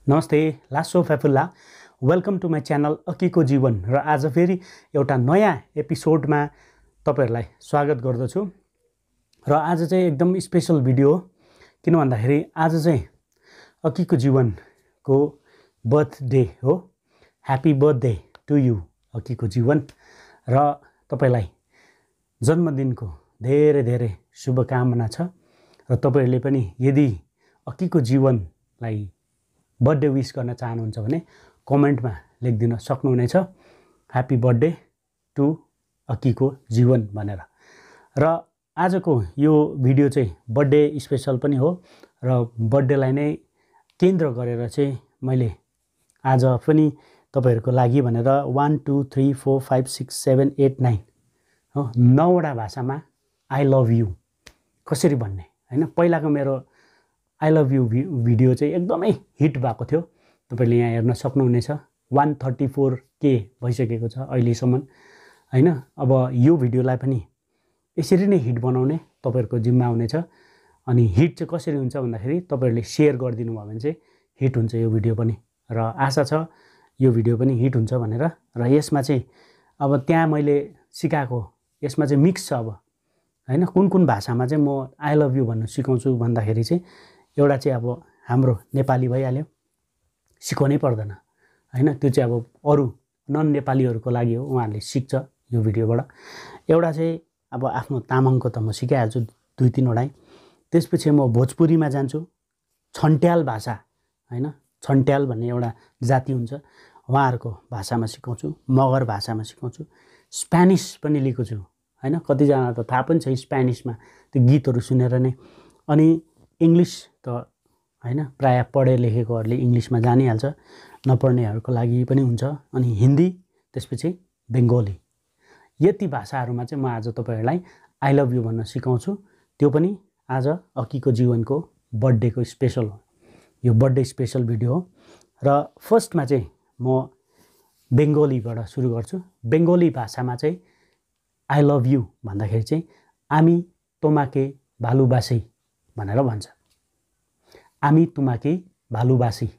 नमस्ते, लासो फ्याफुल्ला। वेलकम टु माई च्यानल अकीको जीवन। र आज फेरि एउटा नयाँ एपिसोडमा तपाईहरुलाई स्वागत गर्दछु। र आज चाहिँ एकदम स्पेशल भिडियो हो, किन भन्दाखेरि आज चाहिँ अकीको जीवनको बर्थडे हो। ह्यापी बर्थडे टु यु अकीको जीवन। र तपाईलाई जन्मदिनको धेरै धेरै शुभकामना छ। र तपाईहरुले पनि यदि अकीको जीवनलाई बर्थडे विश गर्न चाहनुहुन्छ भने कमेन्टमा लेखिदिन सक्नुहुनेछ, ह्यापी बर्थडे टु अकीको जीवन भनेर। र आजको यो भिडियो चाहिँ बर्थडे स्पेशल पनि हो र बर्थडेलाई नै केन्द्र गरेर चाहिँ मैले आज पनि तपाईहरुको लागि भनेर 1 2 3 4 5 6 7 8 9 हो 9 वटा भाषामा आई लभ यु कसरी भन्ने हैन। पहिलाको मेरो आई लभ यु भिडियो चाहिँ एकदमै हिट भएको थियो। तपाईले यहाँ हेर्न सक्नुहुनेछ 134K भइसकेको छ अहिलेसम्म हैन। अब यो भिडियोलाई पनि यसरी नै हिट बनाउने तपाईहरुको जिम्मा हुनेछ। अनि हिट चाहिँ कसरी हुन्छ भन्दाखेरि तपाईहरुले शेयर गरिदिनु भयो भने चाहिँ हिट हुन्छ यो भिडियो पनि। र आशा छ यो भिडियो पनि हिट हुन्छ भनेर। र यसमा चाहिँ अब त्यहाँ मैले सिकाएको यसमा चाहिँ मिक्स छ अब हैन। कुन कुन भाषामा चाहिँ म आई लभ यु भन्न सिकाउँछु भन्दाखेरि चाहिँ एउटा चाहिँ अब हाम्रो नेपाली भइहाल्यो, सिकाउनै पर्दैन हैन। त्यो चाहिँ अब अरु नन नेपालीहरुको लागि हो, उहाँहरुले सिक्छ यो भिडियोबाट। एउटा चाहिँ अब आफ्नो तामाङको त म सिकाइहाल्छु 2-3 वटा। त्यसपछि म भोजपुरीमा जान्छु, छन्ट्याल भाषा हैन। छन्ट्याल भन्ने एउटा जाति हुन्छ, उहाँहरुको भाषामा सिकाउँछु, मगर भाषामा सिकाउँछु, स्पेनिश पनि लिएको छु हैन। कतिजना त थाहा पनि छ स्पेनिशमा त्यो गीतहरु सुनेर नै। अनि इंग्लिश त हैन प्राय पढे लेखेकोहरुले इंग्लिशमा जानिहाल्छ, नपढ्नेहरुको लागि पनि हुन्छ। अनि हिन्दी, त्यसपछि बेंगोली, यति भाषाहरुमा चाहिँ म आज तपाईहरुलाई आई लभ यु भन्न सिकाउँछु। त्यो पनि आज अकीको जीवनको बर्थडेको स्पेशल हो, यो बर्थडे स्पेशल भिडियो हो। र फर्स्टमा चाहिँ म बेंगोलीबाट सुरु गर्छु। बेंगोली भाषामा चाहिँ आई लभ यु भन्दाखेरि चाहिँ आमी तोमाके भालुबासी भनेर भन्छ। आमी तुमाके भालुबासी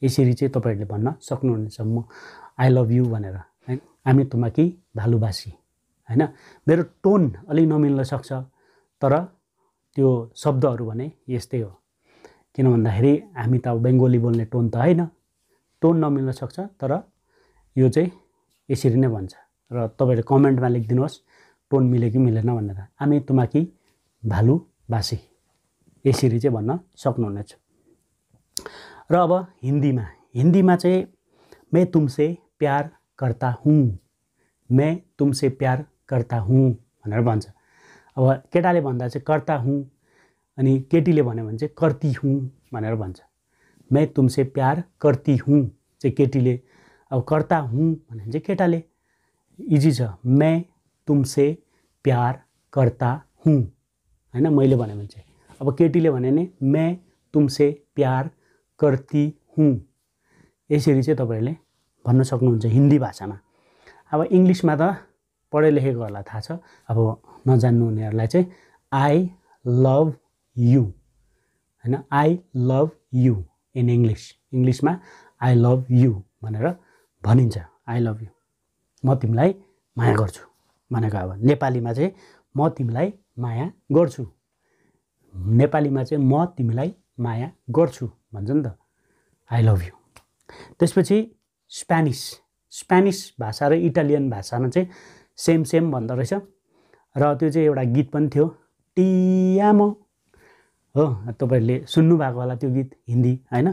यसरी चाहिँ तपाईहरुले भन्न सक्नुहुनेछ म आई लभ यु भनेर हैन। आमी तुमाके भालुबासी हैन। मेरो टोन अलि नमिल्न सक्छ, तर त्यो शब्दहरु भने यस्तै हो। किन भन्दाखेरि हामी त बेंगोली बोल्ने टोन त हैन, टोन नमिल्न सक्छ, तर यो चाहिँ यसरी नै भन्छ। र तपाईहरुले कमेन्टमा लेखिदिनुहोस् टोन मिल्यो कि मिलेन भनेर। आमी तुमाके भालुबासी यसरी चाहिँ भन्न सक्नुहुनेछ। र अब हिन्दीमा चाहिँ मैं तुमसे प्यार करता हूँ, मैं तुमसे प्यार करता हूँ भनेर भन्छ। अब केटाले भन्दा चाहिँ करता हूँ, अनि केटीले भन्यो भने चाहिँ करती हूँ भनेर भन्छ। मैं तुमसे प्यार करती हूँ चाहिँ केटीले, अब करता हूँ भने चाहिँ केटाले। इजी छ, मैं तुमसे प्यार करता हूँ हैन। मैले भने भने चाहिँ अब केटीले भने नि मैं तुमसे प्यार करती हूँ यसरी चाहिँ तपाईहरुले भन्न सक्नुहुन्छ हिन्दी भाषामा। अब इंग्लिशमा त पढे लेखेकोहरुलाई थाहा छ, अब नजान्नु हुनेहरुलाई चाहिँ आई लभ यु हैन। आई लभ यु इन इंग्लिशमा आई लभ यु भनेर भनिन्छ। आई लभ यु, म तिमीलाई माया गर्छु भनेको। अब नेपालीमा चाहिँ म तिमीलाई माया गर्छु, नेपालीमा चाहिँ म तिमीलाई माया गर्छु भन्छ नि त, आई लभ यु। त्यसपछि स्पेनिश भाषा र इटालियन भाषामा चाहिँ सेम भन्दो रहेछ। र त्यो चाहिँ एउटा गीत पनि थियो, टियामो हो, तपाईहरुले सुन्नु भएको होला त्यो गीत हिन्दी हैन।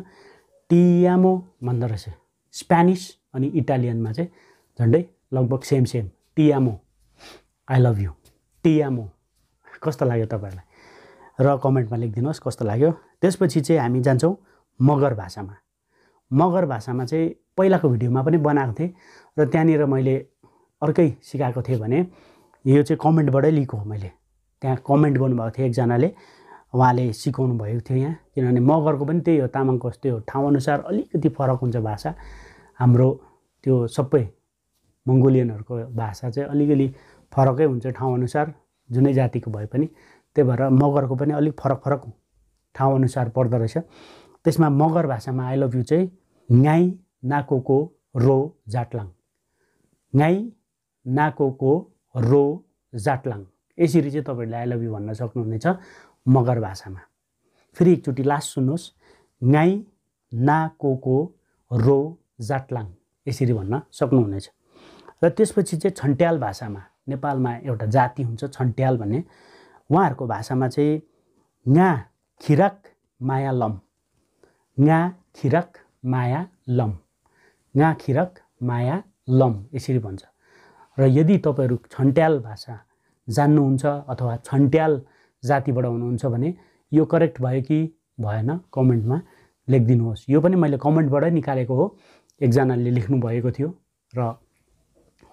टियामो भन्दो रहेछ। स्पेनिश अनि इटालियनमा चाहिँ झन्डै लगभग सेम टियामो, आई लभ यु, टियामो। कस्तो लाग्यो तपाईहरुलाई र कमेन्टमा लेखिदिनुहोस् कस्तो लाग्यो। त्यसपछि चाहिँ हामी जान्छौँ मगर भाषामा। मगर भाषामा चाहिँ पहिलाको भिडियोमा पनि बनाएको थिएँ र त्यहाँनिर मैले अर्कै सिकाएको थिएँ भने यो चाहिँ कमेन्टबाटै लिएको हो। मैले त्यहाँ कमेन्ट गर्नुभएको थियो एकजनाले, उहाँले सिकाउनु भएको थियो यहाँ। किनभने मगरको पनि त्यही हो, तामाङको त्यही हो, ठाउँ अनुसार अलिकति फरक हुन्छ भाषा। हाम्रो त्यो सबै मङ्गोलियनहरुको भाषा चाहिँ अलिकति फरकै हुन्छ ठाउँ अनुसार, जुनै जातिको भए पनि। त्यही भएर मगरको पनि अलिक फरक ठाउँ अनुसार पर्दो रहेछ। त्यसमा मगर भाषामा आई लभ यू चाहिँ ङाई नाकोको रो जाटलाङ, ङाई नाकोको रो जाटलाङ, यसरी चाहिँ तपाईहरुले आई लभ यू भन्न सक्नुहुनेछ मगर भाषामा। फेरि एकचोटि लास्ट सुन्नुहोस्, ङाई नाकोको रो जाटलाङ, यसरी भन्न सक्नुहुनेछ। र त्यसपछि चाहिँ छन्ट्याल भाषामा, नेपालमा एउटा जाति हुन्छ छन्ट्याल भन्ने, उहाँहरूको भाषामा चाहिँ ङा खिराक माया लम, ङा खिराक माया लम, ङा खिराक माया लम, यसरी भन्छ। र यदि तपाईहरु छन्ट्याल भाषा जान्नुहुन्छ अथवा छन्ट्याल जातिबाट हुनुहुन्छ भने यो करेक्ट भयो कि भएन कमेन्टमा लेखिदिनुहोस्। यो पनि मैले कमेन्टबाट निकालेको हो, एकजनाले लेख्नु भएको थियो र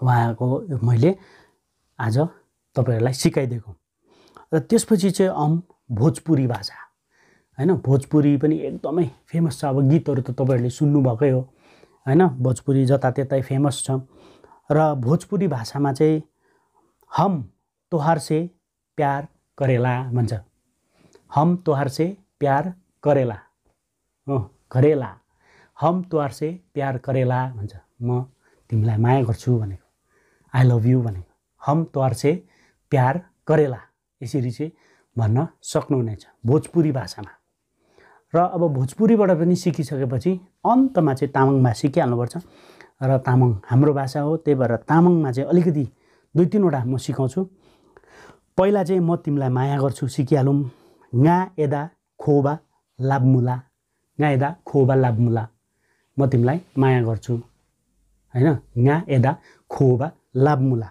उहाँको मैले आज तपाईहरुलाई सिकाइदिएको। र त्यसपछि चाहिँ भोजपुरी भाषा हैन, भोजपुरी पनि एकदमै फेमस छ। अब गीतहरु त तपाईहरुले सुन्नुभएकै हो हैन, भोजपुरी जताततै फेमस छ। र भोजपुरी भाषामा चाहिँ हम तोहार से प्यार करेला भन्छ, हम तोहार से प्यार करेला, करेला, हम तोहार से प्यार करेला भन्छ, म तिमीलाई माया गर्छु भनेको, आई लभ यू भनेको, हम तोहार से प्यार करेला, यसरी चाहिँ भन्न सक्नुहुनेछ भोजपुरी भाषामा। र अब भोजपुरीबाट पनि सिकिसकेपछि अन्तमा चाहिँ तामाङमा सिकिहाल्नुपर्छ। र तामाङ हाम्रो भाषा हो, त्यही भएर तामाङमा चाहिँ अलिकति 2-3 वटा म सिकाउँछु। पहिला चाहिँ म तिमीलाई माया गर्छु सिकिहालौँ। ङा एदा खोबा लाभमुला, ङा एदा खोबा लाभमुला, म तिमीलाई माया गर्छु हैन, ङा एदा खोबा लाभमुला।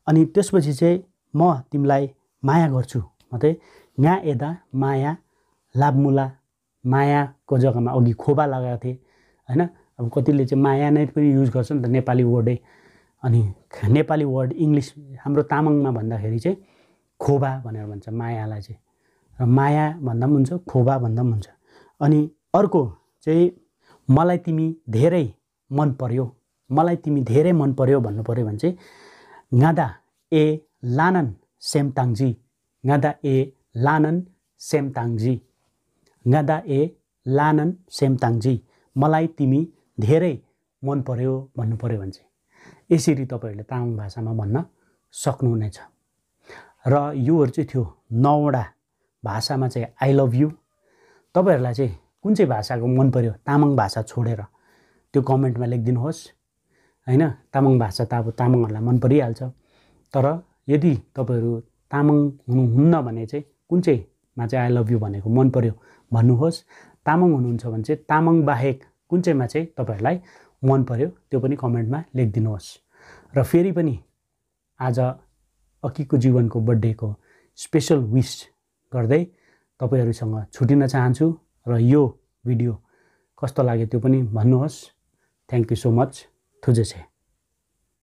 अनि त्यसपछि चाहिँ म तिमीलाई माया गर्छु, म चाहिँ ङा एदा माया लाभमुला, मायाको जग्गामा अघि खोबा लगाएको थिएँ हैन। अब कतिले चाहिँ माया नै पनि युज गर्छ नि त नेपाली वर्डै, अनि नेपाली वर्ड इङ्ग्लिस हाम्रो तामाङमा भन्दाखेरि चाहिँ खोबा भनेर भन्छ मायालाई चाहिँ, र माया भन्दा पनि हुन्छ खोबा भन्दा पनि हुन्छ। अनि अर्को चाहिँ मलाई तिमी धेरै मन पर्यो, मलाई तिमी धेरै मन पर्यो भन्नु पर्यो भने चाहिँ गादा ए लानन सेमताङजी, गादा ए लानन सेमताङजी, गादा ए लानन सेमताङजी, मलाई तिमी धेरै मन पर्यो भन्नु पर्यो भने चाहिँ यसरी तपाईहरुले तामाङ भाषामा भन्न सक्नुहुनेछ। र योहरु चाहिँ थियो 9 वटा भाषामा चाहिँ आई लभ यू। तपाईहरुलाई चाहिँ कुन चाहिँ भाषाको मन पर्यो तामाङ भाषा छोडेर त्यो कमेन्टमा लेखिदिनुहोस् हैन। तामाङ भाषा त अब तामाङहरुलाई मन परिहाल्छ, तर यदि तपाईहरु तामाङ हुनुहुन्न भने चाहिँ कुन चाहिँमा चाहिँ आई लभ यू भनेको मन पर्यो भन्नुहोस्। तामाङ हुनुहुन्छ भने चाहिँ तामाङ बाहेक कुन चाहिँमा चाहिँ तपाईहरुलाई मन पर्यो त्यो पनि कमेन्टमा लेखिदिनुहोस्। र फेरि पनि आज अकीको जीवनको बर्थडेको स्पेशल विश गर्दै तपाईहरुसँग छुटिन चाहन्छु। र यो भिडियो कस्तो लाग्यो त्यो पनि भन्नुहोस्। Thank you so much. थुजेछे।